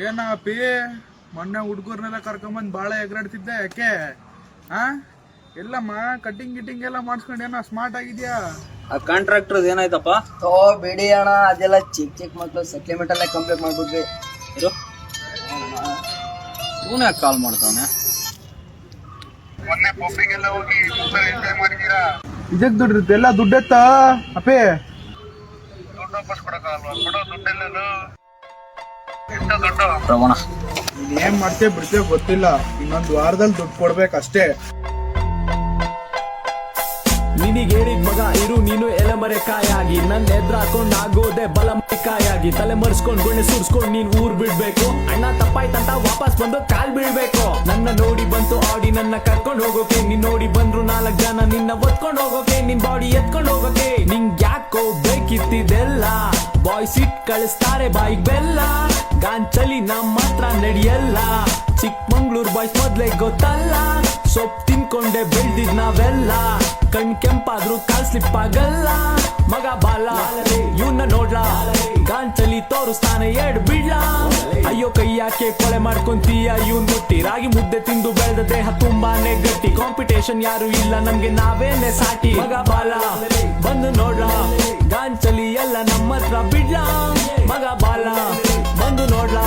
ಏನ ಪಿ ಮೊನ್ನೆ ಹುಡುಗರ್ನೆಲ್ಲ ಕರ್ಕೊಂಬಂದ್ ಬಾಳ ಎಗರಾಡ್ತಿದ್ದೆ ಯಾಕೆ ಆ ಎಲ್ಲಮ್ಮ ಕಟಿಂಗ್ ಗಿಟಿಂಗ್ ಎಲ್ಲ ಮಾಡಿಸ್ಕೊಂಡು ಏನೋ ಸ್ಮಾರ್ಟ್ ಆಗಿದ್ಯಾ? ಆ ಕಾಂಟ್ರಾಕ್ಟರ್ ಏನಾಯ್ತಪ್ಪ? ತೋ ಬಿಡಿ ಅಣ್ಣ, ಅದೆಲ್ಲ ಚಿಕ್ಕ ಮಕ್ಳು ಸೆಟ್ಲ್ಮೆಂಟ್ ಎಲ್ಲ ಕಂಪ್ಲೀಟ್ ಮಾಡ್ಬಿಟ್ವಿ. ಇರು ಇವನು ಯಾಕೆ ಕಾಲ್ ಮಾಡ್ತಾವನೆ? ಇದಕ್ ದುಡ್ಡು ಎಲ್ಲ ದುಡ್ಡೆತ್ತ ಅಪ್ಪೇ ಪ್ರವಣ ಏನ್ ಮಾಡ್ತೇವೆ ಬಿಡ್ತೇವೆ ಗೊತ್ತಿಲ್ಲ. ಇನ್ನೊಂದು ವಾರದಲ್ಲಿ ದುಡ್ಡು ಕೊಡ್ಬೇಕಷ್ಟೇ. ನಿನಗೆ ಹೇಳಿದ ಮಗ ಇರು ನೀನು ಎಲೆಮರೆಕಾಯಾಗಿ, ನನ್ನ ಎದ್ರ ಹಾಕೊಂಡ್ ಆಗೋದೆ ಬಲಮರಿಕಾಯಾಗಿ, ತಲೆ ಮರ್ಸ್ಕೊಂಡ್ ಗುಣೆ ಸುರ್ಸ್ಕೊಂಡ್ ನೀನ್ ಊರ್ ಬಿಡ್ಬೇಕು. ಅಣ್ಣ ತಪ್ಪಾಯ್ತಂತ ವಾಪಸ್ ಬಂದು ಕಾಲ್ ಬೀಳ್ಬೇಕು. ನನ್ನ ನೋಡಿ ಬಂತು ಆಡಿ ನನ್ನ ಕರ್ಕೊಂಡ್ ಹೋಗೋಕೆ, ನೀನ್ ನೋಡಿ ಬಂದ್ರು 4 ಜನ ನಿನ್ನ ಒತ್ಕೊಂಡ್ ಹೋಗೋಕೆ, ನಿನ್ ಬಾಡಿ ಎತ್ಕೊಂಡ್ ಹೋಗೋಕೆ. ನಿಂಗ್ ಯಾಕೋ ಬೇಕಿತ್ತಿದೆಲ್ಲ, ಬಾಯ್ಸ್ ಇಟ್ ಕಳಿಸ್ತಾರೆ ಬಾಯಿಗ್ ಬೆಲ್ಲ. ಗಾಂಚಲಿ ನಮ್ಮ ಹತ್ರ ನಡೆಯಲ್ಲ, ಚಿಕ್ಕಮಂಗ್ಳೂರ್ ಬಾಯ್ಸ್ ಮೊದ್ಲೇ ಗೊತ್ತಲ್ಲ. ಸೊಪ್ಪು ತಿನ್ಕೊಂಡೆ ಬೆಳ್ದಿದ್ ನಾವೆಲ್ಲ, ಕಣ್ ಕೆಂಪಾದ್ರು ಕಾಲ್ ಸ್ಲಿಪ್ ಆಗಲ್ಲ. ಮಗ ಬಾಲ ಇವನ್ನ ನೋಡ್ಲಾ, ಗಾಂಚಲಿ ತೋರಿಸ್ತಾನೆ ಎಡ್ ಬಿಡ್ಲಾ. ಅಯ್ಯೋ ಕೈಯಾಕೆ ಕೊಳೆ ಮಾಡ್ಕೊಂತೀಯ ಇವನ್ ಮುಟ್ಟಿ, ರಾಗಿ ಮುದ್ದೆ ತಿಂದು ಬೆಳೆದ ದೇಹ ತುಂಬಾನೇ ಗಟ್ಟಿ. ಕಾಂಪಿಟೇಷನ್ ಯಾರು ಇಲ್ಲ ನಮ್ಗೆ ನಾವೇನೆ ಸಾಟಿ. ಮಗ ಬಾಲ ಬಂದು ನೋಡ್ಲಾ, ಗಾಂಚಲಿ ಎಲ್ಲ ನಮ್ಮ ಹತ್ರ ಬಿಡ್ಲಾ. ಮಗ ಬಾಲ ಬಂದು ನೋಡ್ಲಾ,